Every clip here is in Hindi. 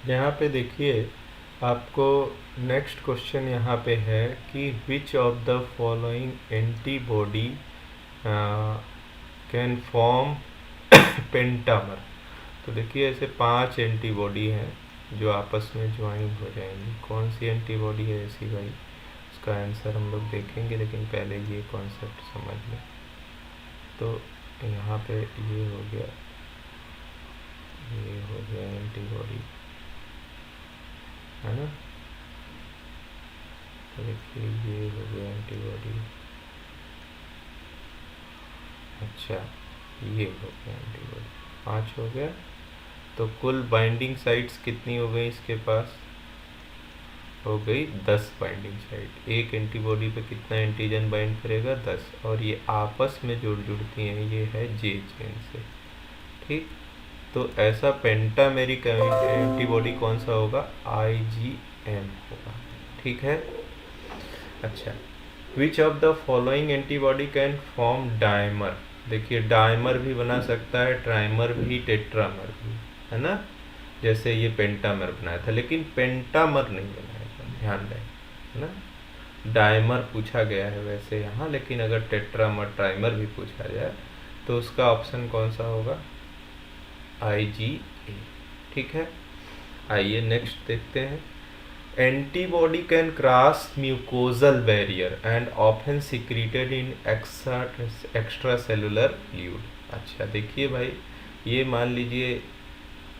यहाँ पे देखिए, आपको नेक्स्ट क्वेश्चन यहाँ पे है कि which of the following antibody can form pentamer. तो देखिए ऐसे 5 एंटीबॉडी हैं जो आपस में ज्वाइन हो जाएंगी। कौन सी एंटीबॉडी है ऐसी भाई, उसका आंसर हम लोग देखेंगे, लेकिन पहले ये कॉन्सेप्ट समझ लें। तो यहाँ पे ये हो गया एंटीबॉडी, है ना। तो देखिए ये हो गया एंटीबॉडी, अच्छा ये हो गया एंटीबॉडी, 5 हो गया। तो कुल बाइंडिंग साइट्स कितनी हो गई इसके पास, हो गई 10 बाइंडिंग साइट। एक एंटीबॉडी पे कितना एंटीजन बाइंड करेगा, 10, और ये आपस में जुड़ती हैं, ये है जे चेन से, ठीक। तो ऐसा पेंटामेरिक एंटीबॉडी कौन सा होगा, IgM होगा, ठीक है। अच्छा, which of the following antibody can form dimer. देखिए डायमर भी बना सकता है, ट्राइमर भी, टेट्रामर भी, है ना। जैसे ये पेंटामर बनाया था, लेकिन पेंटामर नहीं बनाएगा, ध्यान रहे, है ना। डायमर पूछा गया है वैसे यहाँ, लेकिन अगर टेट्रामर ट्राइमर भी पूछा जाए तो उसका ऑप्शन कौन सा होगा, IgA, ठीक है। आइए नेक्स्ट देखते हैं। Antibody can cross mucosal barrier and often secreted in extra cellular fluid. अच्छा देखिए भाई, ये मान लीजिए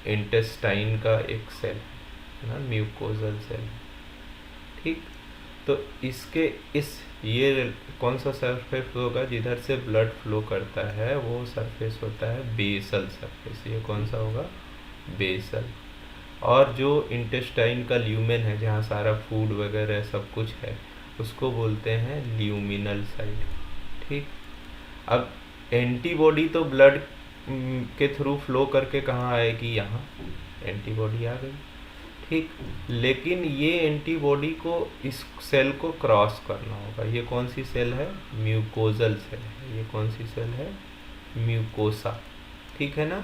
इंटेस्टाइन का एक सेल है ना, म्यूकोजल सेल, ठीक। तो इसके ये कौन सा सरफेस होगा जिधर से ब्लड फ्लो करता है, वो सरफेस होता है बेसल सरफेस। ये कौन सा होगा, बेसल। और जो इंटेस्टाइन का ल्यूमेन है, जहाँ सारा फूड वगैरह सब कुछ है, उसको बोलते हैं ल्यूमिनल साइड, ठीक। अब एंटीबॉडी तो ब्लड के थ्रू फ्लो करके कहाँ आएगी, यहाँ एंटीबॉडी आ गई, ठीक। लेकिन ये एंटीबॉडी को इस सेल को क्रॉस करना होगा। ये कौन सी सेल है, म्यूकोजल सेल है। ये कौन सी सेल है, म्यूकोसा, ठीक है ना।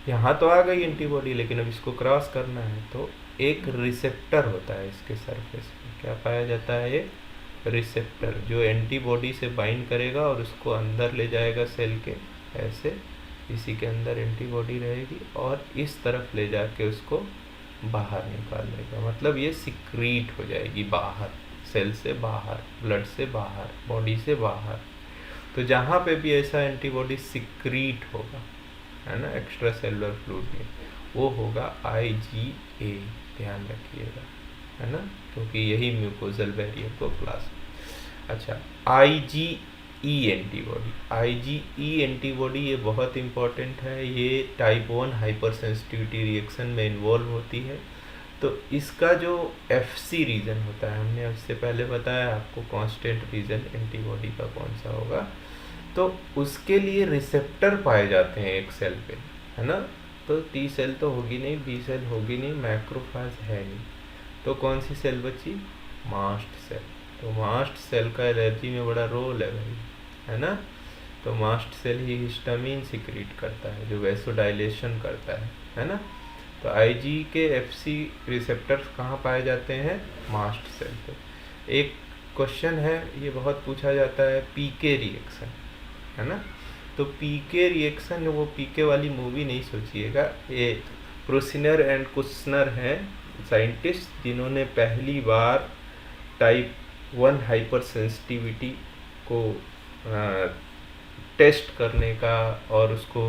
यहाँ तो आ गई एंटीबॉडी, लेकिन अब इसको क्रॉस करना है, तो एक रिसेप्टर होता है इसके सरफेस में। क्या पाया जाता है, एक रिसेप्टर जो एंटीबॉडी से बाइंड करेगा और उसको अंदर ले जाएगा सेल के, ऐसे इसी के अंदर एंटीबॉडी रहेगी, और इस तरफ ले जाके उसको बाहर निकाल देगा। मतलब ये सिक्रीट हो जाएगी बाहर, सेल से बाहर, ब्लड से बाहर, बॉडी से बाहर। तो जहाँ पे भी ऐसा एंटीबॉडी सिक्रीट होगा, है ना, एक्स्ट्रा सेलुलर फ्लूइड में, वो होगा IgA, ध्यान रखिएगा, है ना, क्योंकि यही म्यूकोजल बैरियर को क्लास। अच्छा, IgE एंटीबॉडी। IgE एंटीबॉडी ये बहुत इंपॉर्टेंट है, ये टाइप 1 हाइपर सेंसिटिविटी रिएक्शन में इन्वॉल्व होती है। तो इसका जो FC रीजन होता है, हमने उससे पहले बताया आपको कांस्टेंट रीजन एंटीबॉडी का कौन सा होगा, तो उसके लिए रिसेप्टर पाए जाते हैं एक सेल पे, है ना। तो T सेल तो होगी नहीं, B सेल होगी नहीं, मैक्रोफेज है नहीं, तो कौन सी सेल बची, मास्ट सेल। तो मास्ट सेल का एलर्जी में बड़ा रोल है भाई, है ना। तो मास्ट सेल ही हिस्टामिन सिक्रीट करता है, जो वैसोडाइलेशन करता है ना। तो IG के FC रिसेप्टर्स कहाँ पाए जाते हैं, मास्ट सेल पे। एक क्वेश्चन है, ये बहुत पूछा जाता है, PK रिएक्शन, है ना। तो PK रिएक्शन, वो PK वाली मूवी नहीं सोचिएगा, ये प्रोसिनर एंड कुशनर हैं साइंटिस्ट, जिन्होंने पहली बार टाइप 1 हाइपर सेंसिटिविटी को टेस्ट करने का और उसको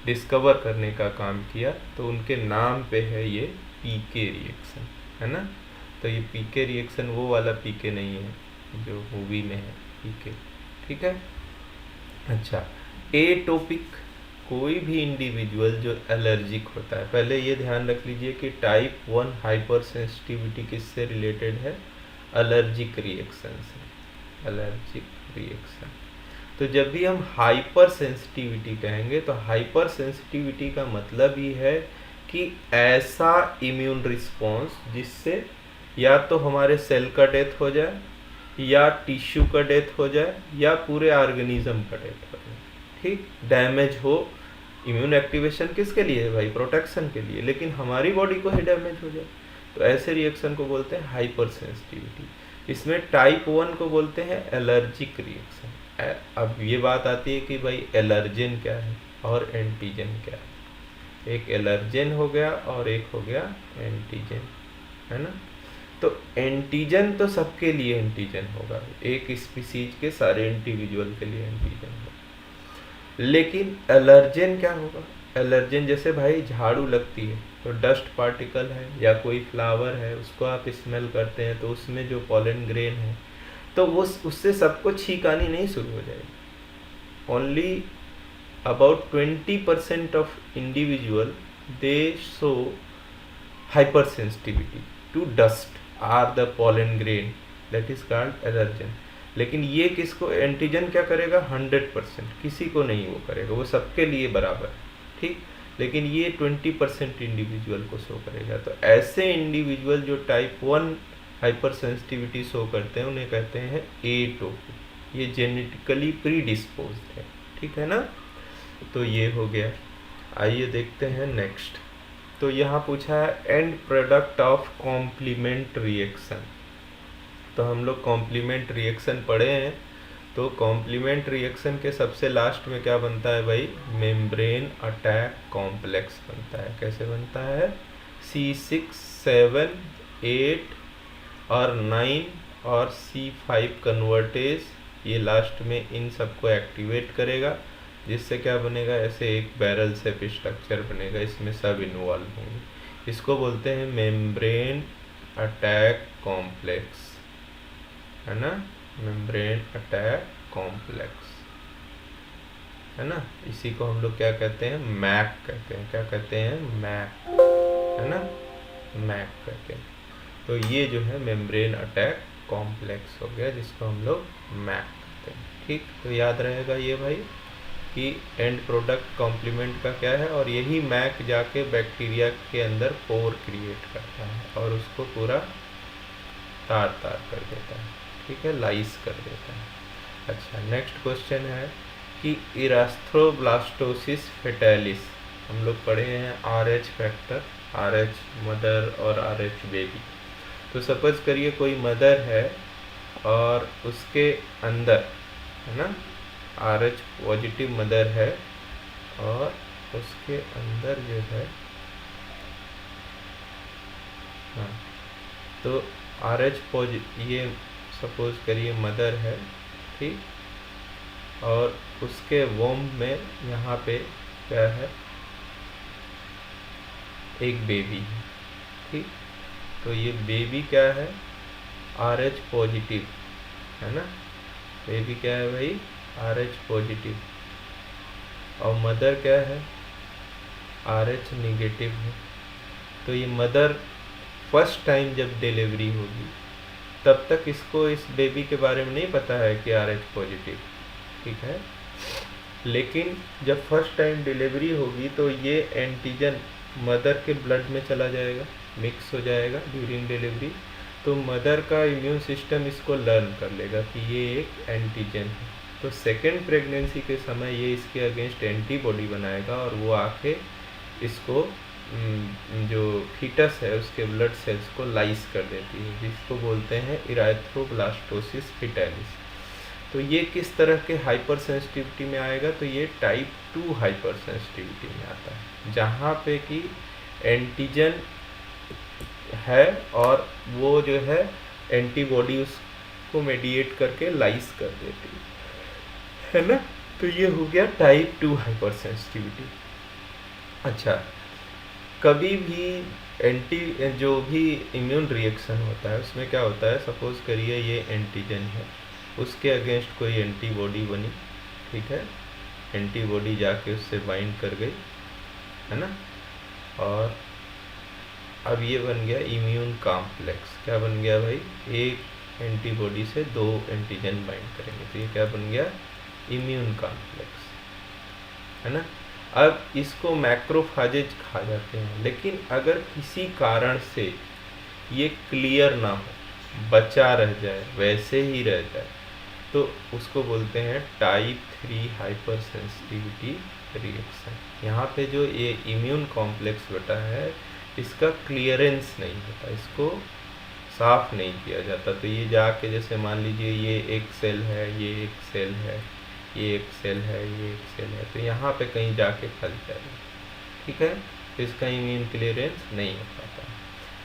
डिस्कवर करने का काम किया। तो उनके नाम पे है ये PK रिएक्शन, है ना। तो ये PK रिएक्शन वो वाला PK नहीं है जो मूवी में है PK, ठीक है। अच्छा, एटोपिक, कोई भी इंडिविजुअल जो एलर्जिक होता है, पहले ये ध्यान रख लीजिए कि टाइप 1 हाइपर सेंसिटिविटी किससे रिलेटेड है, एलर्जिक रिएक्शन से, एलर्जिक रिएक्शन। तो जब भी हम हाइपर सेंसिटिविटी कहेंगे, तो हाइपर सेंसिटिविटी का मतलब ही है कि ऐसा इम्यून रिस्पॉन्स जिससे या तो हमारे सेल का डेथ हो जाए, या टिश्यू का डेथ हो जाए, या पूरे ऑर्गेनिज्म का डेथ हो जाए, ठीक, डैमेज हो इम्यून एक्टिवेशन किसके लिए है भाई? प्रोटेक्शन के लिए, लेकिन हमारी बॉडी को ही डैमेज हो जाए तो ऐसे रिएक्शन को बोलते हैं हाइपर सेंसिटिविटी। इसमें टाइप 1 को बोलते हैं एलर्जिक रिएक्शन। अब ये बात आती है कि भाई एलर्जेन क्या है और एंटीजन क्या है। एक एलर्जेन हो गया और एक हो गया एंटीजन, है ना। तो एंटीजन तो सबके लिए एंटीजन होगा, एक स्पीसीज के सारे इंडिविजुअल के लिए एंटीजन होगा। लेकिन एलर्जेन क्या होगा? एलर्जेन जैसे भाई झाड़ू लगती है तो डस्ट पार्टिकल है या कोई फ्लावर है उसको आप स्मेल करते हैं तो उसमें जो पॉलन ग्रेन है तो वो उससे सबको छींक आनी नहीं शुरू हो जाएगी। Only about 20% of individual they show hypersensitivity to dust or the pollen grain, that is called allergen. लेकिन ये किसको एंटीजन क्या करेगा? 100%, किसी को नहीं वो करेगा, वो सबके लिए बराबर है, ठीक। लेकिन ये 20% इंडिविजुअल को शो करेगा। तो ऐसे इंडिविजुअल जो टाइप 1 हाइपर सेंसिटिविटी शो करते हैं उन्हें कहते हैं एटोपी। ये जेनेटिकली प्रीडिस्पोज्ड है, ठीक है ना। तो ये हो गया। आइए देखते हैं नेक्स्ट। तो यहाँ पूछा है end product of complement reaction. तो हम लोग कॉम्प्लीमेंट रिएक्शन पढ़े हैं, तो कॉम्प्लीमेंट रिएक्शन के सबसे लास्ट में क्या बनता है भाई? मेम्ब्रेन अटैक कॉम्प्लेक्स बनता है। कैसे बनता है? C6, 7, 8 और 9 और C5 कन्वर्टेज, ये लास्ट में इन सबको एक्टिवेट करेगा, जिससे क्या बनेगा? ऐसे एक बैरल से स्ट्रक्चर बनेगा, इसमें सब इन्वॉल्व होंगे। इसको बोलते हैं मेम्ब्रेन अटैक कॉम्प्लेक्स, है ना। मेम्ब्रेन अटैक कॉम्प्लेक्स, है ना। इसी को हम लोग क्या कहते हैं? मैक कहते हैं। क्या कहते हैं? मैक, है ना, मैक कहते हैं। तो ये जो है मेम्ब्रेन अटैक कॉम्प्लेक्स हो गया, जिसको हम लोग मैक कहते हैं, ठीक। तो याद रहेगा ये भाई कि एंड प्रोडक्ट कॉम्प्लीमेंट का क्या है, और यही मैक जाके बैक्टीरिया के अंदर पोर क्रिएट करता है और उसको पूरा तार तार कर देता है, ठीक है, लाइस कर देता है। अच्छा, नेक्स्ट क्वेश्चन है कि इरास्थ्रोब्लास्टोसिस फेटालिस हम लोग पढ़े हैं RH फैक्टर, RH मदर और RH बेबी। तो सपोज करिए कोई मदर है और उसके अंदर, है ना, RH पॉजिटिव मदर है और उसके अंदर जो है, हाँ, तो RH पॉजिटिव, ये सपोज करिए मदर है, ठीक, और उसके वोम्ब में यहाँ पे क्या है? एक बेबी है, ठीक। तो ये बेबी क्या है? RH पॉजिटिव, है ना। बेबी क्या है भाई? RH positive. और मदर क्या है? RH निगेटिव है। तो ये मदर फर्स्ट टाइम जब डिलीवरी होगी तब तक इसको इस बेबी के बारे में नहीं पता है कि RH पॉजिटिव, ठीक है। लेकिन जब फर्स्ट टाइम डिलीवरी होगी तो ये एंटीजन मदर के ब्लड में चला जाएगा, मिक्स हो जाएगा ड्यूरिंग डिलीवरी। तो मदर का इम्यून सिस्टम इसको लर्न कर लेगा कि ये एक एंटीजन है। तो सेकेंड प्रेगनेंसी के समय ये इसके अगेंस्ट एंटीबॉडी बनाएगा और वो आके इसको जो फीटस है उसके ब्लड सेल्स को लाइस कर देती है, जिसको बोलते हैं इराथ्रोब्लास्टोसिस फेटालिस। तो ये किस तरह के हाइपर सेंसिटिविटी में आएगा? तो ये टाइप 2 हाइपर सेंसिटिविटी में आता है, जहाँ पे कि एंटीजन है और वो जो है एंटीबॉडी उसको मेडिएट करके लाइस कर देती है ना। तो ये हो गया टाइप 2 हाइपर सेंसिटिविटी। अच्छा, कभी भी जो भी इम्यून रिएक्शन होता है उसमें क्या होता है? सपोज करिए ये एंटीजन है, उसके अगेंस्ट कोई एंटीबॉडी बनी, ठीक है, एंटीबॉडी जाके उससे बाइंड कर गई, है ना, और अब ये बन गया इम्यून कॉम्प्लेक्स। क्या बन गया भाई? एक एंटीबॉडी से 2 एंटीजन बाइंड करेंगे, तो ये क्या बन गया? इम्यून कॉम्प्लेक्स, है ना। अब इसको मैक्रोफाजेज खा जाते हैं, लेकिन अगर किसी कारण से ये क्लियर ना हो, बचा रह जाए, वैसे ही रह जाए, तो उसको बोलते हैं टाइप 3 हाइपर सेंसिटिविटी रिएक्शन। यहाँ पे जो ये इम्यून कॉम्प्लेक्स बेटा है, इसका क्लियरेंस नहीं होता, इसको साफ नहीं किया जाता। तो ये जाके जैसे मान लीजिए ये एक सेल है, ये एक सेल है, ये एक सेल है, ये एक सेल है, तो यहाँ पे कहीं जाके फंस जाएगा, ठीक है। तो इसका इम्यून क्लियरेंस नहीं हो पाता।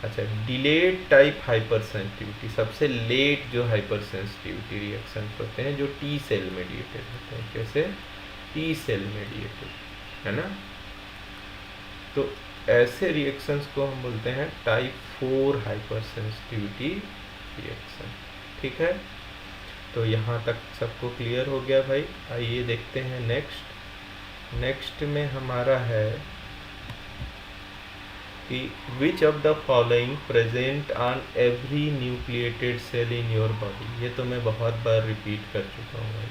अच्छा, डिलेड टाइप हाइपर सेंसिटिविटी, सबसे लेट जो हाइपर सेंसिटिविटी रिएक्शन होते हैं जो टी सेल मेडिएटेड होते हैं। कैसे? टी सेल मेडिएटेड, है ना। तो ऐसे रिएक्शंस को हम बोलते हैं टाइप 4 हाइपर सेंसिटिविटी रिएक्शन, ठीक है। तो यहाँ तक सबको क्लियर हो गया भाई। आइए देखते हैं नेक्स्ट में हमारा है कि which of the following present on every nucleated cell in your body. ये तो मैं बहुत बार रिपीट कर चुका हूँ भाई।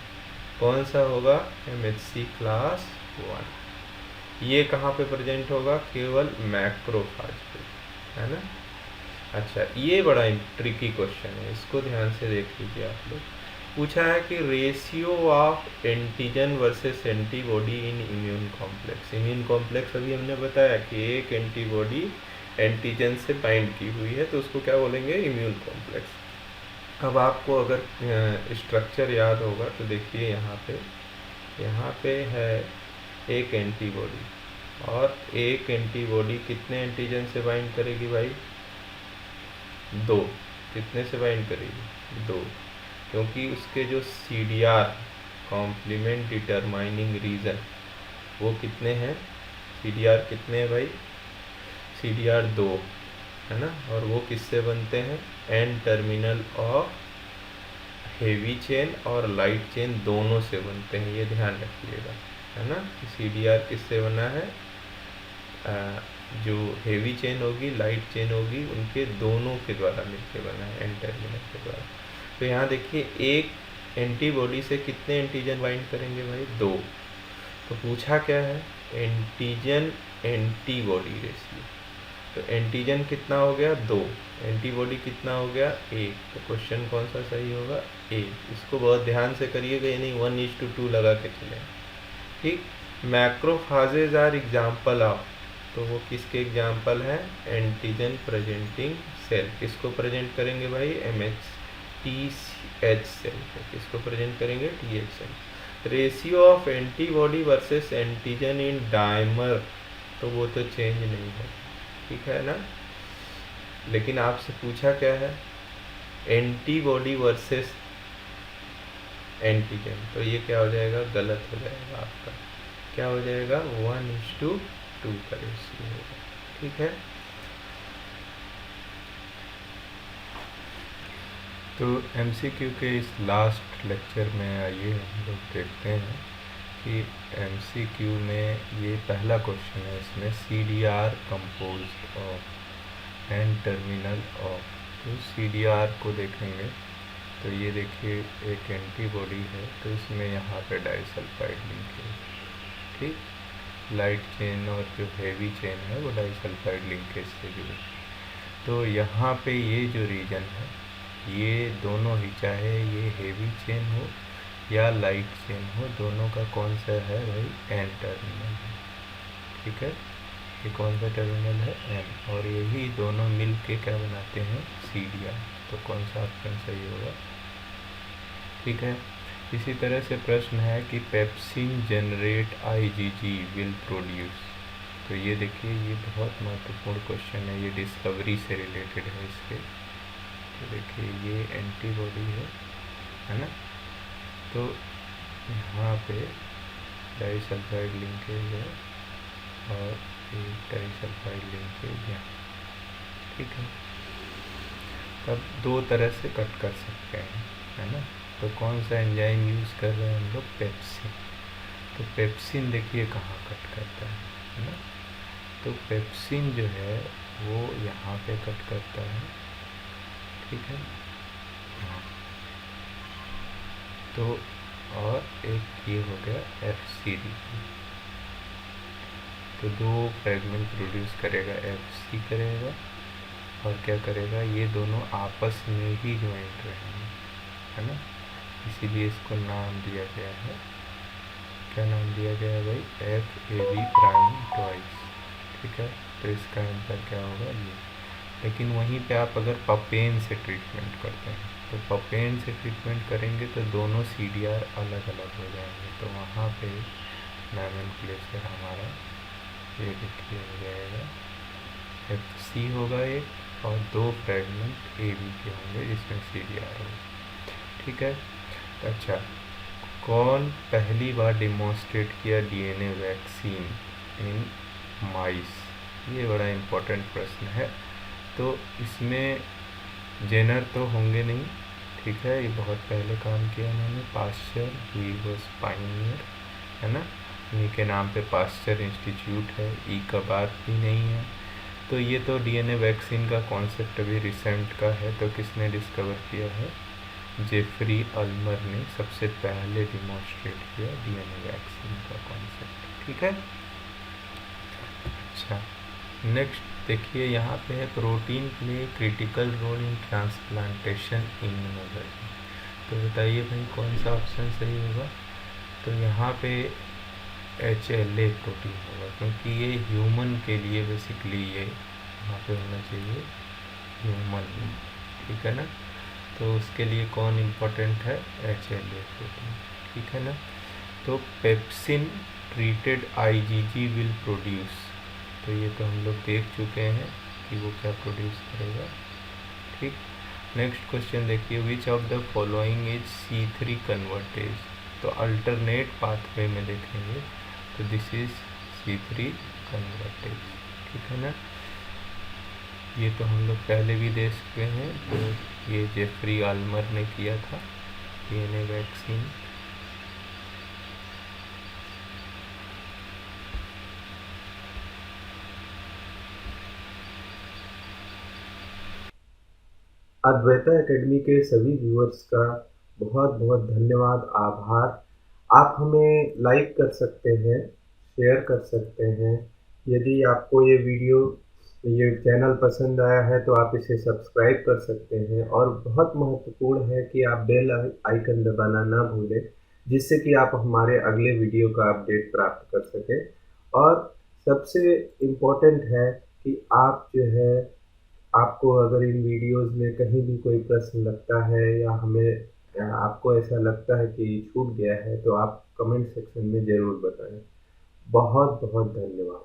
कौन सा होगा? MHC class 1। ये कहाँ पे प्रेजेंट होगा? केवल मैक्रोफाज पे, है ना। अच्छा, ये बड़ा ट्रिकी क्वेश्चन है, इसको ध्यान से देख लीजिए आप लोग। पूछा है कि ratio of antigen versus antibody in immune complex. Immune complex अभी हमने बताया कि एक एंटीबॉडी एंटीजन से बाइंड की हुई है, तो उसको क्या बोलेंगे? Immune complex. अब आपको अगर स्ट्रक्चर याद होगा तो देखिए यहाँ पे है एक एंटीबॉडी, और एक एंटीबॉडी कितने एंटीजन से बाइंड करेगी भाई? 2। कितने से बाइंड करेगी? 2, क्योंकि उसके जो CDR कॉम्प्लीमेंट डिटरमाइनिंग रीजन वो कितने हैं? CDR कितने हैं भाई? CDR 2, है ना। और वो किससे बनते हैं? N terminal of heavy chain और लाइट चेन दोनों से बनते हैं, ये ध्यान रखिएगा, है ना। CDR किससे बना है? जो हेवी चेन होगी, लाइट चेन होगी, उनके दोनों के द्वारा मिलकर बना है, N टर्मिनल के द्वारा। तो यहाँ देखिए एक एंटीबॉडी से कितने एंटीजन बाइंड करेंगे भाई? 2। तो पूछा क्या है? Antigen antibody ratio. तो एंटीजन कितना हो गया? 2। एंटीबॉडी कितना हो गया? 1। तो क्वेश्चन कौन सा सही होगा? 1। इसको बहुत ध्यान से करिएगा, यानी 1:2 लगा के चलें, ठीक। मैक्रोफाजेज आर एग्जाम्पल ऑफ, तो वो किसके एग्जाम्पल है? Antigen presenting cell. किसको प्रेजेंट करेंगे भाई? TH cell. किसको प्रेजेंट करेंगे? TH cell. Ratio of antibody versus antigen in dimer, तो वो तो चेंज नहीं है, ठीक है ना। लेकिन आपसे पूछा क्या है? एंटीबॉडी वर्सेस एंटीजन, तो ये क्या हो जाएगा? गलत हो जाएगा आपका। क्या हो जाएगा? 1:2 का रेशियो होगा, ठीक है। तो MCQ के इस लास्ट लेक्चर में आइए हम लोग देखते हैं कि MCQ में ये पहला क्वेश्चन है, इसमें CDR composed of N terminal of. तो CDR को देखेंगे तो ये देखिए एक एंटीबॉडी है, तो इसमें यहाँ पे डाइसल्फाइड लिंक है, ठीक। लाइट चेन और जो हेवी चेन है वो डाइसल्फाइड लिंकेज से जुड़ी। तो यहाँ पे ये जो रीजन है, ये दोनों ही, चाहे ये हेवी चेन हो या लाइट चेन हो, दोनों का कौन सा है भाई? N टर्मिनल है, ठीक है। ये कौन सा टर्मिनल है? N। और यही दोनों मिल के क्या बनाते हैं? CDR। तो कौन सा ऑप्शन सही होगा? ठीक है। इसी तरह से प्रश्न है कि pepsin generate IgG will produce. तो ये देखिए, ये बहुत महत्वपूर्ण क्वेश्चन है, ये डिस्कवरी से रिलेटेड है इसके। तो देखिए ये एंटीबॉडी है ना। तो यहाँ पे डाइसल्फाइड लिंकेज है और एक डाइसल्फाइड लिंकेज यहाँ, ठीक है। तब 2 तरह से कट कर सकते हैं, है ना। तो कौन सा एंजाइम यूज़ कर रहे हैं हम लोग? पेप्सिन। तो पेप्सिन देखिए कहाँ कट करता है ना। तो पेप्सिन जो है वो यहाँ पे कट करता है, ठीक है। हाँ, तो और एक ये हो गया FCD। तो 2 फ्रेगमेंट प्रोड्यूस करेगा, FC करेगा और क्या करेगा? ये दोनों आपस में ही ज्वाइंट रहेंगे, है ना। इसीलिए इसको नाम दिया गया है क्या नाम दिया गया है भाई, F A B prime twice, ठीक है। तो इसका आंसर क्या होगा ये। लेकिन वहीं पे आप अगर पपेन से ट्रीटमेंट करते हैं तो पपेन से ट्रीटमेंट करेंगे तो दोनों सी डी आर अलग अलग हो जाएंगे, तो वहाँ पे नॉमेनक्लेचर हमारा ये देखिए हो जाएगा, एफ सी होगा एक और दो फ्रेगमेंट ए बी के होंगे जिसमें सी डी आर होगा, ठीक है। अच्छा, कौन पहली बार डिमॉन्स्ट्रेट किया डीएनए वैक्सीन इन माइस, ये बड़ा इम्पोर्टेंट प्रश्न है। तो इसमें जेनर तो होंगे नहीं, ठीक है, ये बहुत पहले काम किया उन्होंने, पास्चर, ही वाज पायनियर, है ना, इन्हीं के नाम पे पास्चर इंस्टीट्यूट है, ई का बात भी नहीं है। तो ये तो डीएनए वैक्सीन का कॉन्सेप्ट अभी रिसेंट का है, तो किसने डिस्कवर किया है, जेफरी अल्मर ने सबसे पहले डिमॉन्स्ट्रेट किया डीएनए वैक्सीन का कॉन्सेप्ट, ठीक है। अच्छा, नेक्स्ट देखिए यहाँ पे है protein play critical role in transplantation immunology. तो बताइए भाई कौन सा ऑप्शन सही होगा। तो यहाँ पे HLA प्रोटीन होगा, क्योंकि ये ह्यूमन के लिए बेसिकली ये यहाँ पे होना चाहिए ह्यूमन, ठीक है ना। तो उसके लिए कौन इम्पोर्टेंट है, HLA प्रोटीन, ठीक है ना। तो pepsin treated IgG will produce, तो ये तो हम लोग देख चुके हैं कि वो क्या प्रोड्यूस करेगा, ठीक। नेक्स्ट क्वेश्चन देखिए, विच of the following is C3 convertase, तो अल्टरनेट पाथवे में देखेंगे तो दिस इज C3 कन्वर्टेज, ठीक है ना। ये तो हम लोग पहले भी देख चुके हैं, तो ये जेफरी आल्मर ने किया था डीएनए वैक्सीन। अद्वैता एकेडमी के सभी व्यूअर्स का बहुत बहुत धन्यवाद, आभार। आप हमें लाइक कर सकते हैं, शेयर कर सकते हैं। यदि आपको ये वीडियो, ये चैनल पसंद आया है तो आप इसे सब्सक्राइब कर सकते हैं, और बहुत महत्वपूर्ण है कि आप बेल आइकन दबाना ना भूलें, जिससे कि आप हमारे अगले वीडियो का अपडेट प्राप्त कर सकें। और सबसे इम्पोर्टेंट है कि आप जो है, आपको अगर इन वीडियोस में कहीं भी कोई प्रश्न लगता है या हमें, या आपको ऐसा लगता है कि छूट गया है, तो आप कमेंट सेक्शन में ज़रूर बताएं। बहुत बहुत धन्यवाद।